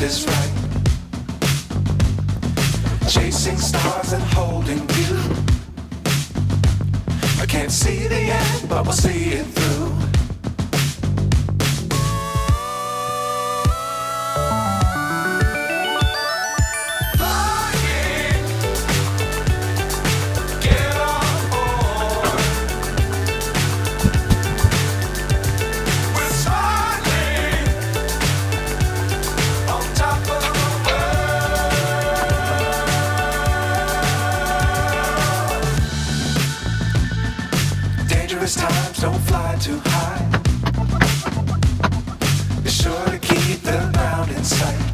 is right. Chasing stars and holding you. I can't see the end, but we'll see it through. Dangerous times, don't fly too high. Be sure to keep the ground in sight.